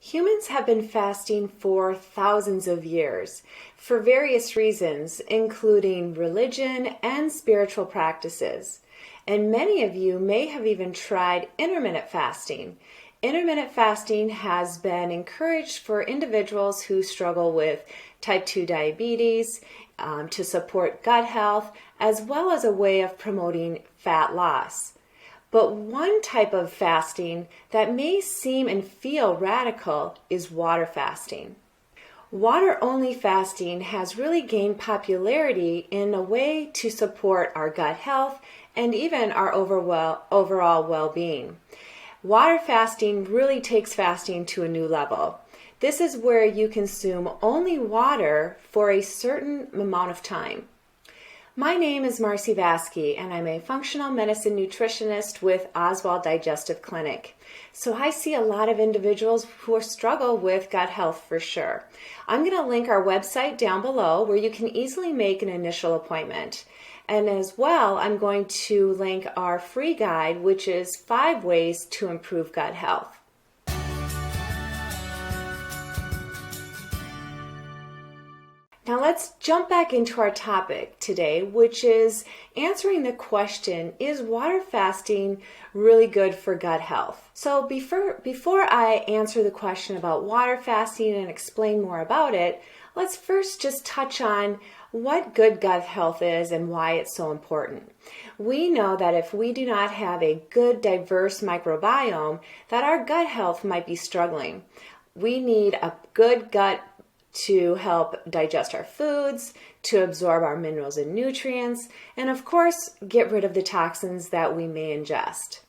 Humans have been fasting for thousands of years for various reasons, including religion and spiritual practices. And many of you may have even tried intermittent fasting. Intermittent fasting has been encouraged for individuals who struggle with type 2 diabetes, to support gut health, as well as a way of promoting fat loss. But one type of fasting that may seem and feel radical is water fasting. Water-only fasting has really gained popularity in a way to support our gut health and even our overall well-being. Water fasting really takes fasting to a new level. This is where you consume only water for a certain amount of time. My name is Marcy Vasky, and I'm a functional medicine nutritionist with Oswald Digestive Clinic. So I see a lot of individuals who struggle with gut health for sure. I'm going to link our website down below where you can easily make an initial appointment. And as well, I'm going to link our free guide, which is 5 ways to improve gut health. Now let's jump back into our topic today, which is answering the question, is water fasting really good for gut health? So before I answer the question about water fasting and explain more about it, let's first just touch on what good gut health is and why it's so important. We know that if we do not have a good, diverse microbiome, that our gut health might be struggling. We need a good gut to help digest our foods, to absorb our minerals and nutrients, and of course, get rid of the toxins that we may ingest.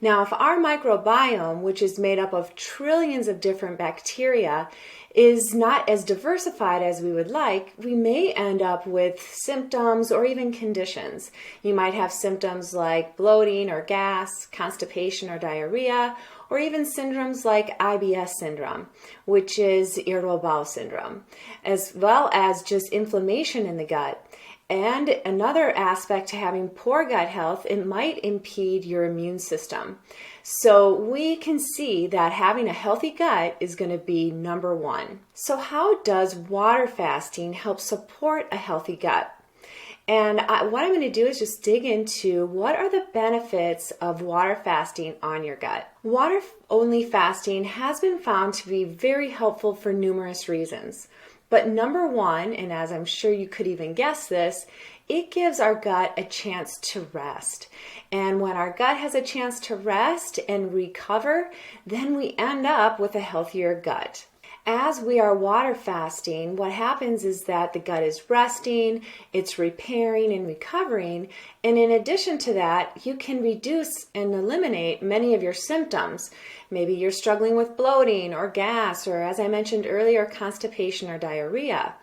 Now, if our microbiome, which is made up of trillions of different bacteria, is not as diversified as we would like, we may end up with symptoms or even conditions. You might have symptoms like bloating or gas, constipation or diarrhea, or even syndromes like IBS syndrome, which is irritable bowel syndrome, as well as just inflammation in the gut. And another aspect to having poor gut health, it might impede your immune system. So we can see that having a healthy gut is going to be number one. So how does water fasting help support a healthy gut? And what I'm going to do is just dig into what are the benefits of water fasting on your gut. Water-only fasting has been found to be very helpful for numerous reasons. But number one, and as I'm sure you could even guess this, it gives our gut a chance to rest. And when our gut has a chance to rest and recover, then we end up with a healthier gut. As we are water fasting, what happens is that the gut is resting, it's repairing and recovering, and in addition to that, you can reduce and eliminate many of your symptoms. Maybe you're struggling with bloating or gas, or as I mentioned earlier, constipation or diarrhea.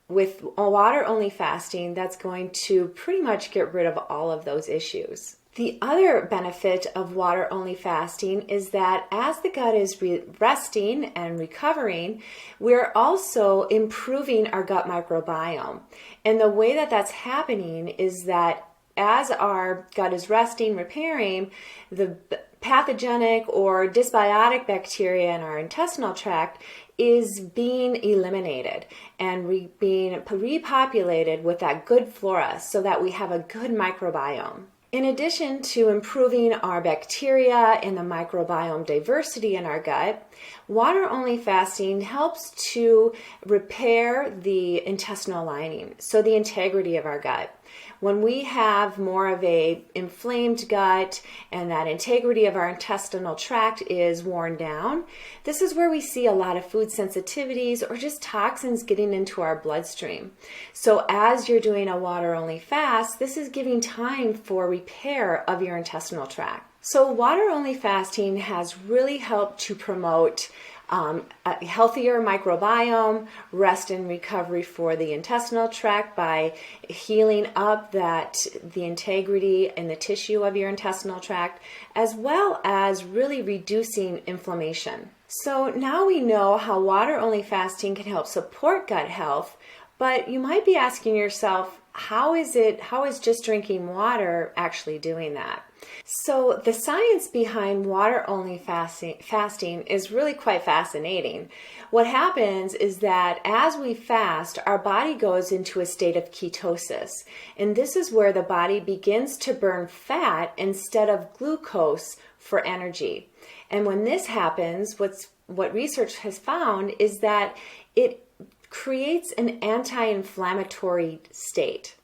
With water-only fasting, that's going to pretty much get rid of all of those issues. The other benefit of water-only fasting is that as the gut is resting and recovering, we're also improving our gut microbiome. And the way that that's happening is that as our gut is resting, repairing, the pathogenic or dysbiotic bacteria in our intestinal tract is being eliminated and being repopulated with that good flora so that we have a good microbiome. In addition to improving our bacteria and the microbiome diversity in our gut, water-only fasting helps to repair the intestinal lining, so the integrity of our gut. When we have more of a inflamed gut and that integrity of our intestinal tract is worn down, this is where we see a lot of food sensitivities or just toxins getting into our bloodstream. So as you're doing a water-only fast, this is giving time for repair of your intestinal tract. So water-only fasting has really helped to promote a healthier microbiome, rest and recovery for the intestinal tract by healing up the integrity and the tissue of your intestinal tract, as well as really reducing inflammation. So now we know how water-only fasting can help support gut health, But you might be asking yourself, how is just drinking water actually doing that? So the science behind water-only fasting is really quite fascinating. What happens is that as we fast, our body goes into a state of ketosis. And this is where the body begins to burn fat instead of glucose for energy. And when this happens, what research has found is that it creates an anti-inflammatory state.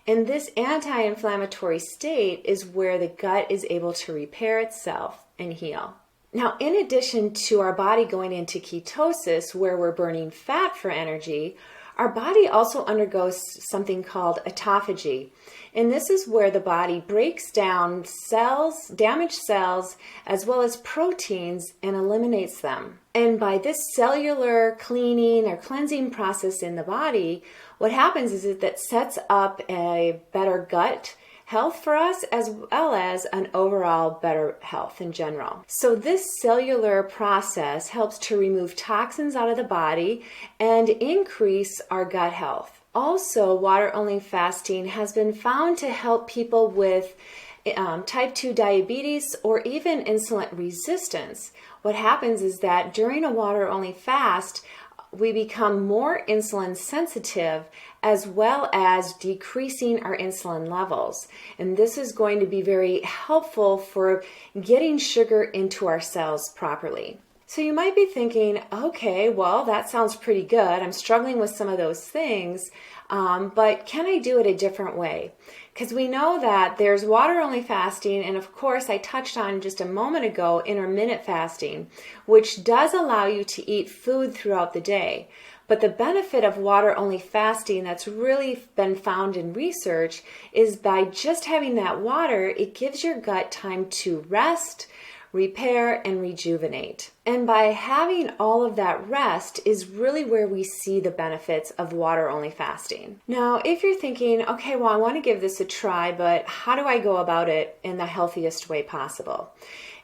And this anti-inflammatory state is where the gut is able to repair itself and heal. Now, in addition to our body going into ketosis, where we're burning fat for energy, our body also undergoes something called autophagy. And this is where the body breaks down cells, damaged cells, as well as proteins, and eliminates them. And by this cellular cleaning or cleansing process in the body, what happens is that sets up a better gut health for us, as well as an overall better health in general. So this cellular process helps to remove toxins out of the body and increase our gut health. Also, water-only fasting has been found to help people with type 2 diabetes or even insulin resistance. What happens is that during a water-only fast, we become more insulin sensitive, as well as decreasing our insulin levels. And this is going to be very helpful for getting sugar into our cells properly. So you might be thinking, okay, well, that sounds pretty good. I'm struggling with some of those things, but can I do it a different way? Because we know that there's water-only fasting, and of course, I touched on just a moment ago, intermittent fasting, which does allow you to eat food throughout the day. But the benefit of water-only fasting that's really been found in research is by just having that water, it gives your gut time to rest, repair, and rejuvenate. And by having all of that rest is really where we see the benefits of water-only fasting. Now, if you're thinking, okay, well, I want to give this a try, but how do I go about it in the healthiest way possible?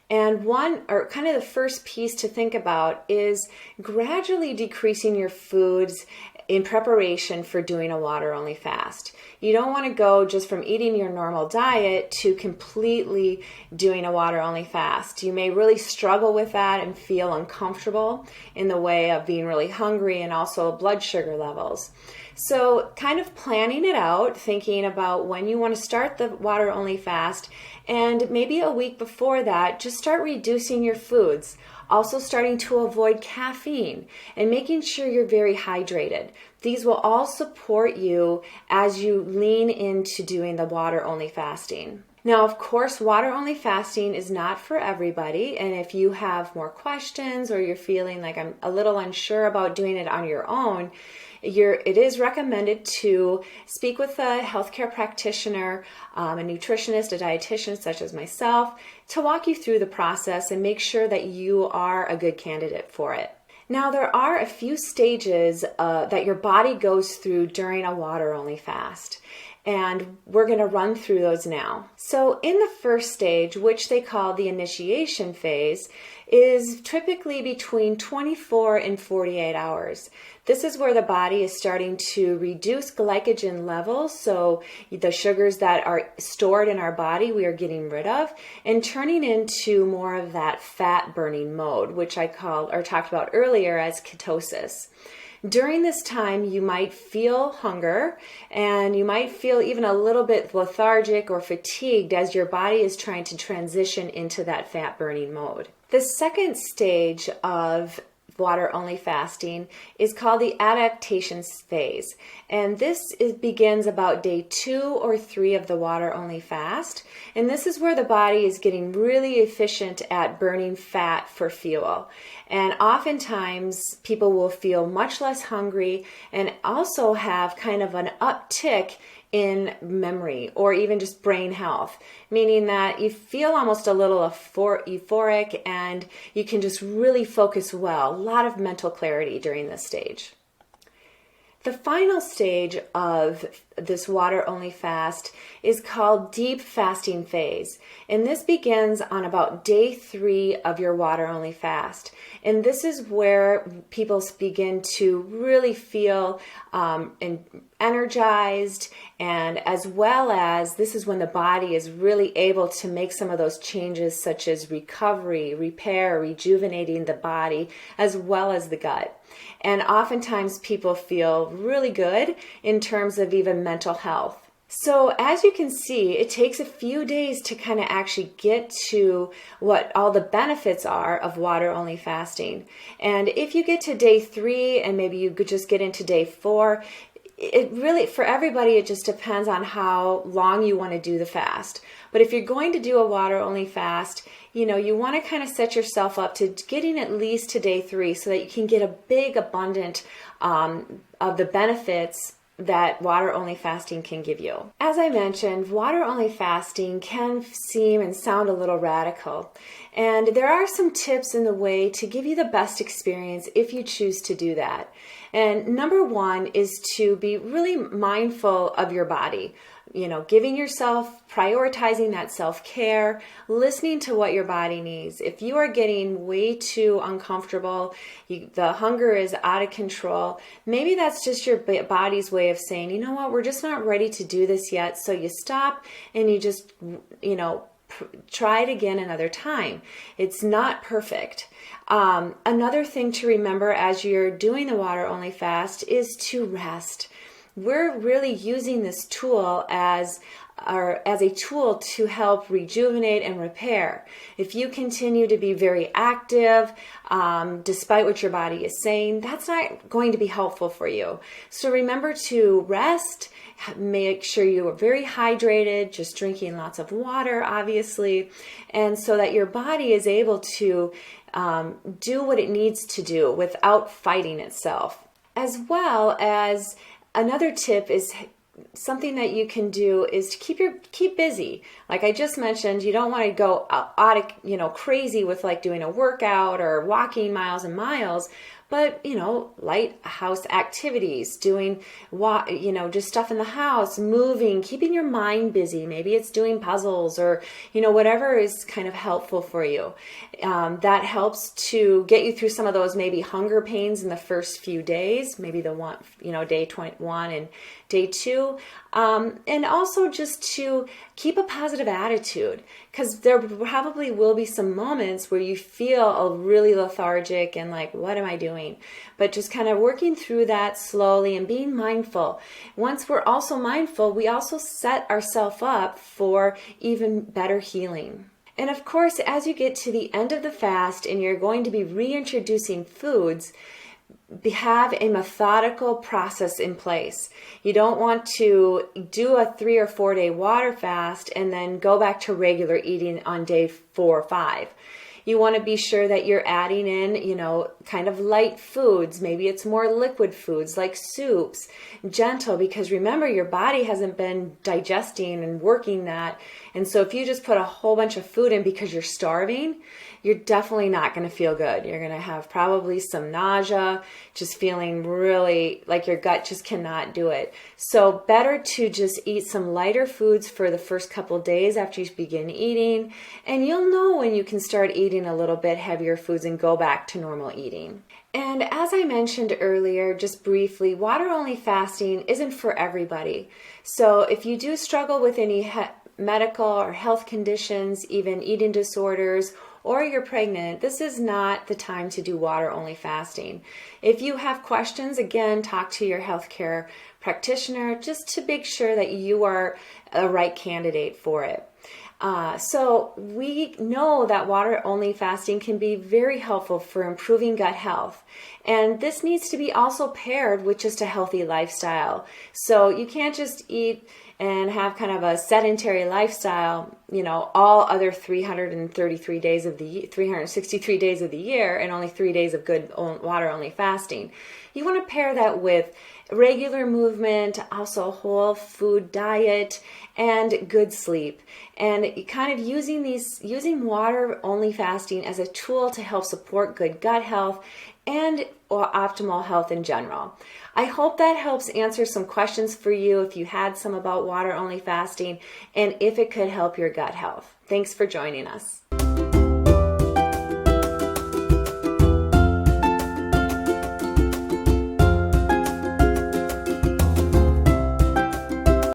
And kind of the first piece to think about is gradually decreasing your foods in preparation for doing a water-only fast. You don't want to go just from eating your normal diet to completely doing a water-only fast. You may really struggle with that and feel uncomfortable in the way of being really hungry and also blood sugar levels. So kind of planning it out, thinking about when you want to start the water-only fast, and maybe a week before that, just start reducing your foods. Also starting to avoid caffeine and making sure you're very hydrated. These will all support you as you lean into doing the water-only fasting. Now, of course, water-only fasting is not for everybody, and if you have more questions or you're feeling like I'm a little unsure about doing it on your own, it is recommended to speak with a healthcare practitioner, a nutritionist, a dietitian such as myself, to walk you through the process and make sure that you are a good candidate for it. Now, there are a few stages that your body goes through during a water-only fast, and we're going to run through those now. So in the first stage, which they call the initiation phase, is typically between 24 and 48 hours. This is where the body is starting to reduce glycogen levels, so the sugars that are stored in our body we are getting rid of, and turning into more of that fat burning mode, which I talked about earlier as ketosis. During this time, you might feel hunger, and you might feel even a little bit lethargic or fatigued as your body is trying to transition into that fat burning mode. The second stage of water-only fasting is called the adaptation phase, and this begins about day 2 or 3 of the water-only fast, and this is where the body is getting really efficient at burning fat for fuel. And oftentimes people will feel much less hungry and also have kind of an uptick in memory or even just brain health, meaning that you feel almost a little euphoric and you can just really focus well. A lot of mental clarity during this stage. The final stage of this water-only fast is called deep fasting phase. And this begins on about day 3 of your water-only fast. And this is where people begin to really feel energized, and as well as this is when the body is really able to make some of those changes such as recovery, repair, rejuvenating the body as well as the gut. And oftentimes people feel really good in terms of even mental health. So as you can see, it takes a few days to kind of actually get to what all the benefits are of water-only fasting. And if you get to day 3 and maybe you could just get into day 4, it really, for everybody, it just depends on how long you want to do the fast. But if you're going to do a water-only fast, you want to kind of set yourself up to getting at least to day 3 so that you can get a big abundant of the benefits that water-only fasting can give you. As I mentioned, water-only fasting can seem and sound a little radical. And there are some tips in the way to give you the best experience if you choose to do that. And number 1 is to be really mindful of your body. Giving yourself, prioritizing that self-care, listening to what your body needs. If you are getting way too uncomfortable, the hunger is out of control, maybe that's just your body's way of saying, you know what, we're just not ready to do this yet. So you stop and you just, try it again another time. It's not perfect. Another thing to remember as you're doing the water-only fast is to rest. We're really using this tool as a tool to help rejuvenate and repair. If you continue to be very active, despite what your body is saying, that's not going to be helpful for you. So remember to rest, make sure you are very hydrated, just drinking lots of water, obviously, and so that your body is able to do what it needs to do without fighting itself. As well as another tip is something that you can do is to keep busy. Like I just mentioned, you don't want to go out of, crazy with like doing a workout or walking miles and miles, but light house activities, doing just stuff in the house, moving, keeping your mind busy. Maybe it's doing puzzles or whatever is kind of helpful for you. That helps to get you through some of those maybe hunger pains in the first few days, maybe day 21 and day 2, and also just to keep a positive attitude, because there probably will be some moments where you feel really lethargic and like, what am I doing? But just kind of working through that slowly and being mindful. Once we're also mindful, we also set ourselves up for even better healing. And of course, as you get to the end of the fast and you're going to be reintroducing foods, have a methodical process in place. You don't want to do a 3 or 4 day water fast and then go back to regular eating on day 4 or 5. You want to be sure that you're adding in, kind of light foods. Maybe it's more liquid foods like soups, gentle, because remember, your body hasn't been digesting and working that. And so if you just put a whole bunch of food in because you're starving, you're definitely not going to feel good. You're going to have probably some nausea, just feeling really like your gut just cannot do it. So better to just eat some lighter foods for the first couple days after you begin eating, and you'll know when you can start eating a little bit heavier foods and go back to normal eating. And as I mentioned earlier, just briefly, water-only fasting isn't for everybody. So if you do struggle with any medical or health conditions, even eating disorders, or you're pregnant, this is not the time to do water-only fasting. If you have questions, again, talk to your healthcare practitioner just to make sure that you are a right candidate for it. So we know that water-only fasting can be very helpful for improving gut health. And this needs to be also paired with just a healthy lifestyle. So you can't just eat and have kind of a sedentary lifestyle, all other 363 days of the year and only 3 days of good water-only fasting. You want to pair that with regular movement, also a whole food diet, and good sleep. And kind of using water-only fasting as a tool to help support good gut health and or optimal health in general. I hope that helps answer some questions for you if you had some about water-only fasting and if it could help your gut health. Thanks for joining us.